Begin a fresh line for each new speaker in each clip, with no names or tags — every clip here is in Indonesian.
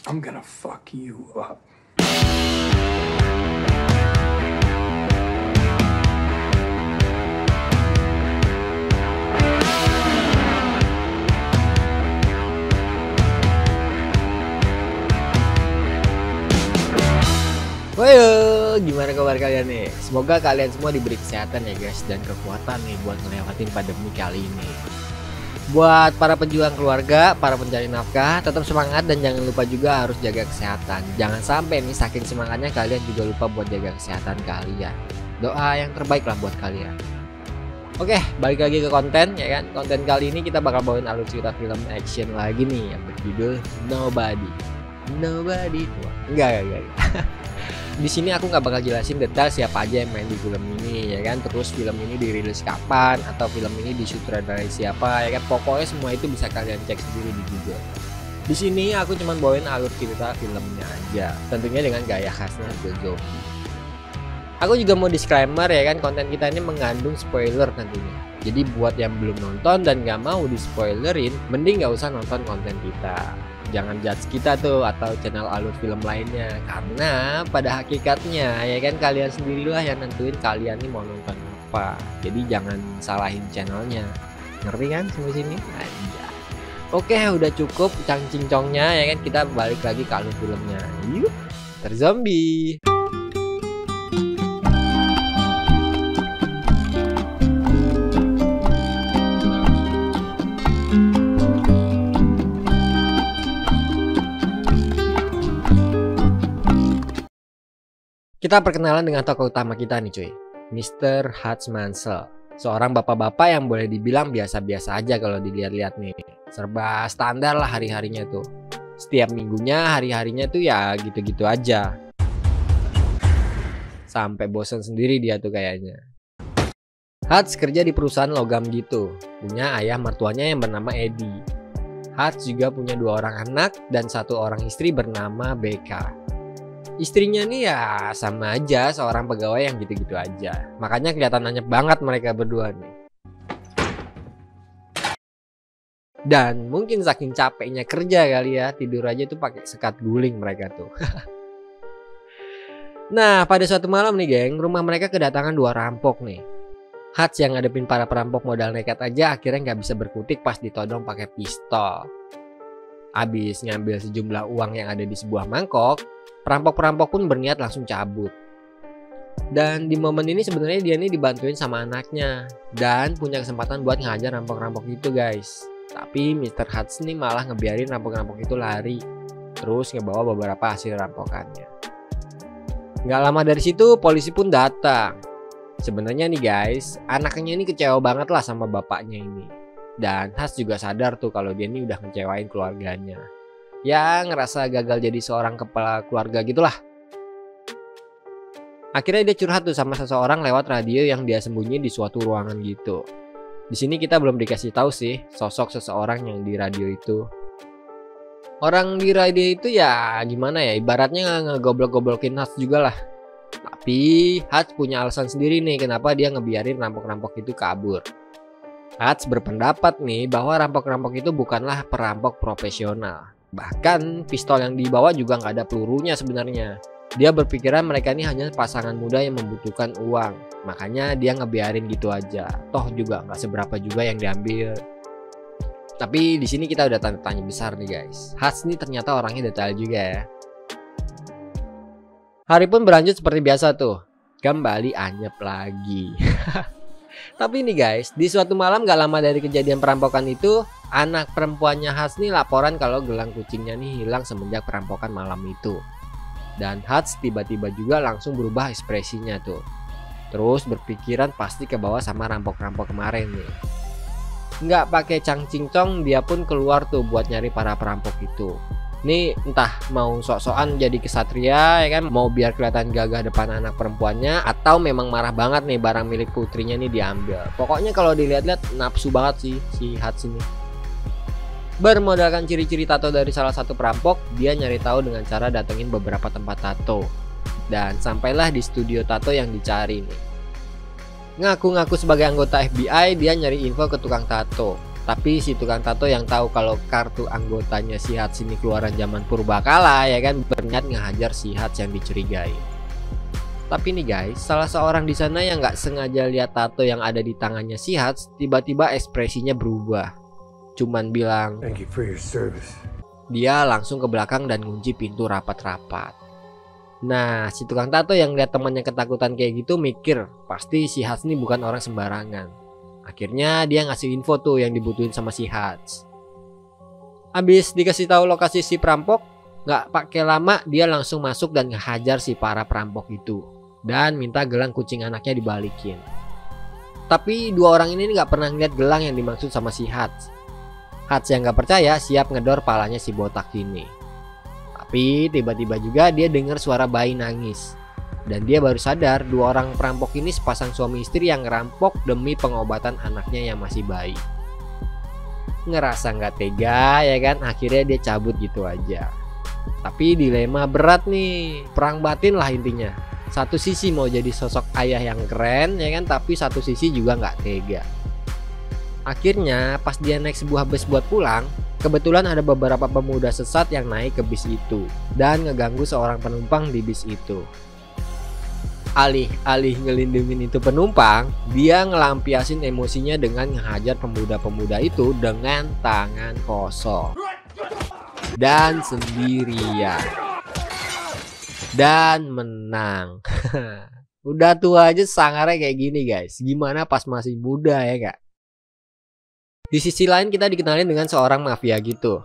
I'm gonna fuck you up.
Woyo, gimana kabar kalian nih? Semoga kalian semua diberi kesehatan ya guys, dan kekuatan nih buat ngelewatin pandemi kali ini. Buat para pejuang keluarga, para pencari nafkah, tetap semangat dan jangan lupa juga harus jaga kesehatan. Jangan sampai nih saking semangatnya kalian juga lupa buat jaga kesehatan kalian. Doa yang terbaik lah buat kalian. Oke, balik lagi ke konten ya kan. Konten kali ini kita bakal bawain alur cerita film action lagi nih yang berjudul Nobody. Wah, enggak. Di sini aku nggak bakal jelasin detail siapa aja yang main di film ini ya kan, terus film ini dirilis kapan atau film ini disutradarai siapa ya kan, pokoknya semua itu bisa kalian cek sendiri di Google. Di sini aku cuman bawain alur cerita filmnya aja, tentunya dengan gaya khasnya The Zombie. Aku juga mau disclaimer ya kan, konten kita ini mengandung spoiler tentunya. Jadi buat yang belum nonton dan nggak mau di spoilerin, mending nggak usah nonton konten kita. Jangan judge kita tuh atau channel alur film lainnya, karena pada hakikatnya ya kan kalian sendirilah yang nentuin kalian nih mau nonton apa. Jadi jangan salahin channelnya, ngerti kan sampai sini aja. Oke, udah cukup cang-cincongnya ya kan, kita balik lagi ke alur filmnya. Yuk, terzombie. Kita perkenalan dengan tokoh utama kita nih cuy, Mr. Hutch Mansell. Seorang bapak-bapak yang boleh dibilang biasa-biasa aja kalau dilihat-lihat nih. Serba standar lah hari-harinya tuh. Setiap minggunya hari-harinya tuh ya gitu-gitu aja. Sampai bosan sendiri dia tuh kayaknya. Hutch kerja di perusahaan logam gitu. Punya ayah mertuanya yang bernama Eddie. Hutch juga punya 2 orang anak dan 1 orang istri bernama Becca. Istrinya nih ya sama aja, seorang pegawai yang gitu-gitu aja. Makanya kelihatan anyep banget mereka berdua nih. Dan mungkin saking capeknya kerja kali ya, tidur aja tuh pakai sekat guling mereka tuh. Nah, pada suatu malam nih geng, rumah mereka kedatangan 2 rampok nih. Hutch yang ngadepin para perampok modal nekat aja akhirnya nggak bisa berkutik pas ditodong pakai pistol. Abis ngambil sejumlah uang yang ada di sebuah mangkok, perampok-perampok pun berniat langsung cabut. Dan di momen ini sebenarnya dia nih dibantuin sama anaknya dan punya kesempatan buat ngajar rampok-rampok itu guys. Tapi Mr. Hutch nih malah ngebiarin rampok-rampok itu lari, terus ngebawa beberapa hasil rampokannya. Nggak lama dari situ polisi pun datang. Sebenarnya nih guys, anaknya ini kecewa banget lah sama bapaknya ini. Dan Hutch juga sadar tuh kalau dia ini udah ngecewain keluarganya. Ya ngerasa gagal jadi seorang kepala keluarga gitulah. Akhirnya dia curhat tuh sama seseorang lewat radio yang dia sembunyi di suatu ruangan gitu. Di sini kita belum dikasih tahu sih sosok seseorang yang di radio itu. Orang di radio itu ya gimana ya, ibaratnya ngegoblok-goblokin Hutch juga lah. Tapi Hutch punya alasan sendiri nih kenapa dia ngebiarin rampok-rampok itu kabur. Hutch berpendapat nih bahwa rampok-rampok itu bukanlah perampok profesional. Bahkan pistol yang dibawa juga nggak ada pelurunya sebenarnya. Dia berpikiran mereka ini hanya pasangan muda yang membutuhkan uang. Makanya dia ngebiarin gitu aja. Toh juga nggak seberapa juga yang diambil. Tapi di sini kita udah tanda tanya besar nih guys. Hutch nih ternyata orangnya detail juga ya. Hari pun berlanjut seperti biasa tuh. Kembali anyep lagi. Tapi nih guys, di suatu malam gak lama dari kejadian perampokan itu, anak perempuannya Hutch nih laporan kalau gelang kucingnya nih hilang semenjak perampokan malam itu. Dan Hutch tiba-tiba juga langsung berubah ekspresinya tuh. Terus berpikiran pasti ke bawah sama rampok-rampok kemarin nih. Nggak pakai cang-cincong, dia pun keluar tuh buat nyari para perampok itu. Nih entah mau sok-sokan jadi kesatria ya kan, mau biar kelihatan gagah depan anak perempuannya, atau memang marah banget nih barang milik putrinya nih diambil. Pokoknya kalau dilihat-lihat nafsu banget sih si Hutch ini. Bermodalkan ciri-ciri tato dari salah satu perampok, dia nyari tahu dengan cara datengin beberapa tempat tato. Dan sampailah di studio tato yang dicari nih. Ngaku-ngaku sebagai anggota FBI, dia nyari info ke tukang tato. Tapi si tukang tato yang tahu kalau kartu anggotanya si Hats ini keluaran zaman purbakala ya kan, berniat ngehajar si Hats yang dicurigai. Tapi nih guys, salah seorang di sana yang nggak sengaja lihat tato yang ada di tangannya si Hats, tiba-tiba ekspresinya berubah. Cuman bilang,
Thank you for your service.
dia langsung ke belakang dan ngunci pintu rapat-rapat. Nah, si tukang tato yang lihat temannya ketakutan kayak gitu mikir, pasti si Hats ini bukan orang sembarangan. Akhirnya dia ngasih info tuh yang dibutuhin sama si Hats. Habis dikasih tahu lokasi si perampok, nggak pakai lama dia langsung masuk dan ngehajar si para perampok itu dan minta gelang kucing anaknya dibalikin. Tapi dua orang ini nggak pernah ngeliat gelang yang dimaksud sama si Hats. Hats yang nggak percaya siap ngedor palanya si botak ini. Tapi tiba-tiba juga dia dengar suara bayi nangis. Dan dia baru sadar dua orang perampok ini sepasang suami istri yang ngerampok demi pengobatan anaknya yang masih bayi. Ngerasa nggak tega ya kan, akhirnya dia cabut gitu aja. Tapi dilema berat nih, perang batin lah intinya. Satu sisi mau jadi sosok ayah yang keren ya kan, tapi satu sisi juga nggak tega. Akhirnya pas dia naik sebuah bus buat pulang, kebetulan ada beberapa pemuda sesat yang naik ke bis itu dan ngeganggu seorang penumpang di bis itu. Alih-alih ngelindungin itu penumpang, dia ngelampiasin emosinya dengan ngehajar pemuda-pemuda itu dengan tangan kosong dan sendirian dan menang. Udah tua aja sangarnya kayak gini guys, gimana pas masih muda ya gak? Di sisi lain kita dikenalin dengan seorang mafia gitu,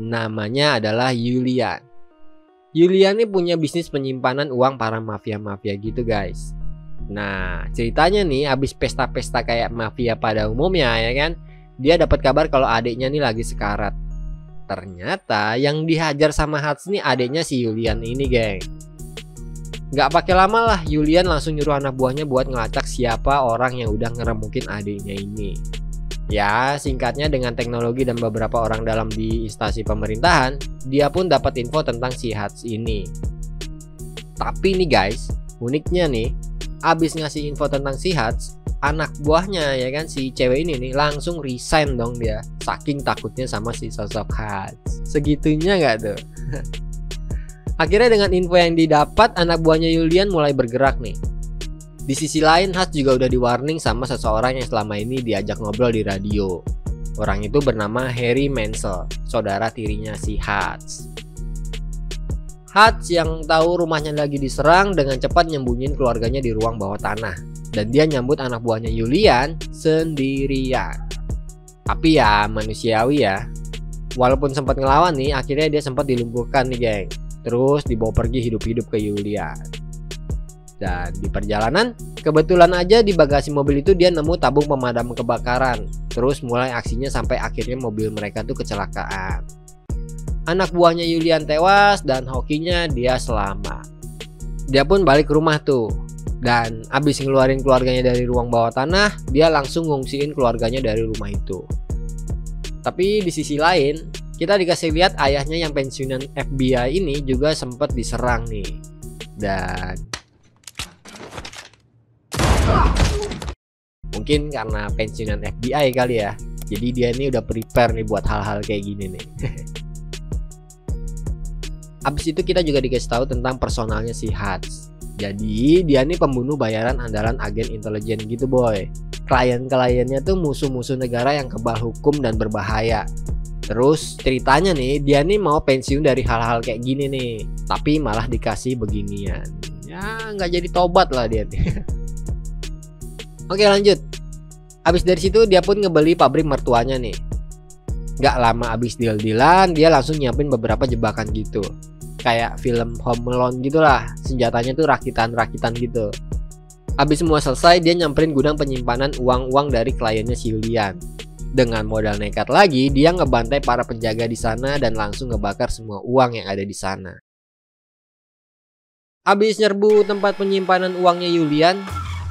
namanya adalah Julian. Julian ini punya bisnis penyimpanan uang para mafia-mafia gitu guys. Nah ceritanya nih, abis pesta-pesta kayak mafia pada umumnya ya kan, dia dapat kabar kalau adiknya nih lagi sekarat. Ternyata yang dihajar sama Hats nih adiknya si Julian ini geng. Gak pakai lama lah, Julian langsung nyuruh anak buahnya buat ngelacak siapa orang yang udah ngeremukin adiknya ini. Ya singkatnya dengan teknologi dan beberapa orang dalam di instansi pemerintahan, dia pun dapat info tentang si Hats ini. Tapi nih guys, uniknya nih, abis ngasih info tentang si Hats, anak buahnya ya kan si cewek ini nih langsung resign dong dia, saking takutnya sama si sosok Hats. Segitunya nggak tuh? Akhirnya dengan info yang didapat, anak buahnya Julian mulai bergerak nih. Di sisi lain, Hats juga udah di-warning sama seseorang yang selama ini diajak ngobrol di radio. Orang itu bernama Harry Mansell, saudara tirinya si Hats. Hats yang tahu rumahnya lagi diserang dengan cepat nyembunyiin keluarganya di ruang bawah tanah. Dan dia nyambut anak buahnya Julian sendirian. Tapi ya manusiawi ya. Walaupun sempat ngelawan nih, akhirnya dia sempat dilumpuhkan nih geng. Terus dibawa pergi hidup-hidup ke Julian. Dan di perjalanan, kebetulan aja di bagasi mobil itu dia nemu tabung pemadam kebakaran. Terus mulai aksinya sampai akhirnya mobil mereka tuh kecelakaan. Anak buahnya Julian tewas dan hokinya dia selamat. Dia pun balik ke rumah tuh. Dan abis ngeluarin keluarganya dari ruang bawah tanah, dia langsung ngungsiin keluarganya dari rumah itu. Tapi di sisi lain, kita dikasih lihat ayahnya yang pensiunan FBI ini juga sempat diserang nih. Dan mungkin karena pensiunan FBI kali ya, jadi dia ini udah prepare nih buat hal-hal kayak gini nih. Abis itu kita juga dikasih tahu tentang personalnya si Hats. Jadi dia ini pembunuh bayaran andalan agen intelijen gitu boy. Klien-kliennya tuh musuh-musuh negara yang kebal hukum dan berbahaya. Terus ceritanya nih, dia nih mau pensiun dari hal-hal kayak gini nih, tapi malah dikasih beginian. Ya nggak jadi tobat lah dia nih. Oke lanjut. Abis dari situ dia pun ngebeli pabrik mertuanya nih. Gak lama abis deal-dealan, dia langsung nyiapin beberapa jebakan gitu. Kayak film Home Alone gitu lah. Senjatanya tuh rakitan-rakitan gitu. Abis semua selesai, dia nyamperin gudang penyimpanan uang-uang dari kliennya si Julian. Dengan modal nekat lagi, dia ngebantai para penjaga di sana dan langsung ngebakar semua uang yang ada di sana. Abis nyerbu tempat penyimpanan uangnya Julian,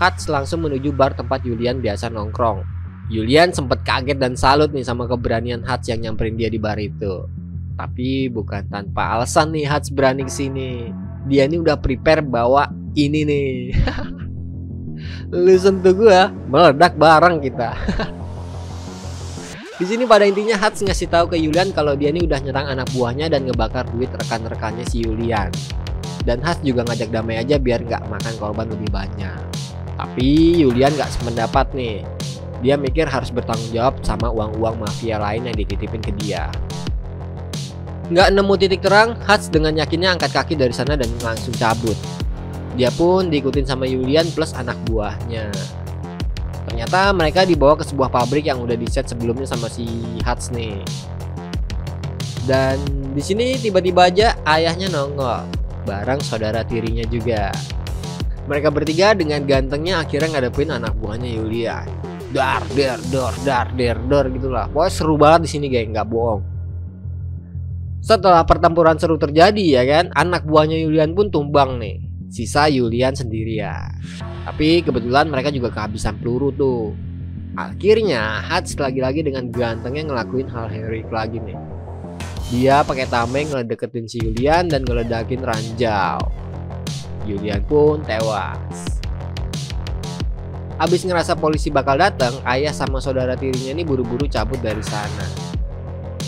Hats langsung menuju bar tempat Julian biasa nongkrong. Julian sempet kaget dan salut nih sama keberanian Hats yang nyamperin dia di bar itu. Tapi bukan tanpa alasan nih Hats berani kesini. Dia nih udah prepare bawa ini nih. Lu sentuh gua, meledak bareng kita. Di sini pada intinya Hats ngasih tahu ke Julian kalau dia ini udah nyerang anak buahnya dan ngebakar duit rekan-rekannya si Julian. Dan Hats juga ngajak damai aja biar nggak makan korban lebih banyak. Tapi Julian nggak sependapat nih. Dia mikir harus bertanggung jawab sama uang-uang mafia lain yang dititipin ke dia. Nggak nemu titik terang, Hats dengan yakinnya angkat kaki dari sana dan langsung cabut. Dia pun diikutin sama Julian plus anak buahnya. Ternyata mereka dibawa ke sebuah pabrik yang udah di-set sebelumnya sama si Hats nih. Dan di sini tiba-tiba aja ayahnya nongol, bareng saudara tirinya juga. Mereka bertiga dengan gantengnya akhirnya ngadepin anak buahnya Julian. Dar der gitulah. Pokoknya seru banget di sini guys, nggak bohong. Setelah pertempuran seru terjadi ya kan, anak buahnya Julian pun tumbang nih. Sisa Julian sendirian. Tapi kebetulan mereka juga kehabisan peluru tuh. Akhirnya Hats lagi-lagi dengan gantengnya ngelakuin hal heroik lagi nih. Dia pakai tameng ngeledeketin si Julian dan ngeledakin ranjau. Julian pun tewas. Abis ngerasa polisi bakal datang, ayah sama saudara tirinya ini buru-buru cabut dari sana.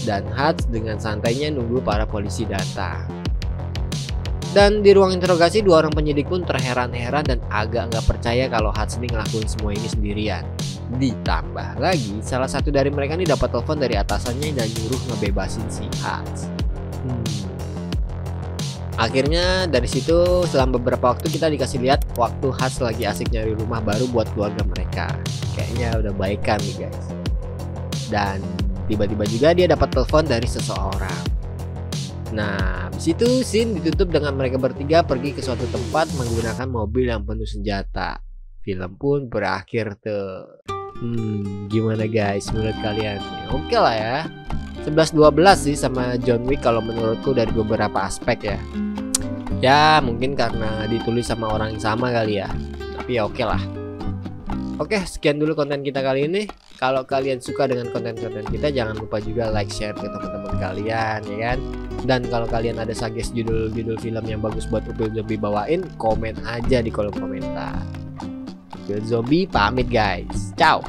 Dan Hats dengan santainya nunggu para polisi datang. Dan di ruang interogasi dua orang penyidik pun terheran-heran dan agak nggak percaya kalau Hats ini ngelakuin semua ini sendirian. Ditambah lagi salah satu dari mereka ini dapat telepon dari atasannya dan nyuruh ngebebasin si Hats. Akhirnya dari situ setelah beberapa waktu kita dikasih lihat waktu Hats lagi asik nyari rumah baru buat keluarga mereka. Kayaknya udah baikan nih guys. Dan tiba-tiba juga dia dapat telepon dari seseorang. Nah, habis itu scene ditutup dengan mereka bertiga pergi ke suatu tempat menggunakan mobil yang penuh senjata. Film pun berakhir tuh. Gimana guys menurut kalian? Oke lah ya. 11-12 sih sama John Wick kalau menurutku dari beberapa aspek ya. Ya mungkin karena ditulis sama orang yang sama kali ya. Tapi ya oke lah. Oke, sekian dulu konten kita kali ini. Kalau kalian suka dengan konten-konten kita, jangan lupa juga like, share ke teman-teman kalian, ya kan? Dan kalau kalian ada suggest judul-judul film yang bagus buat Upil Zombie bawain, komen aja di kolom komentar. Upil Zombie pamit guys. Ciao.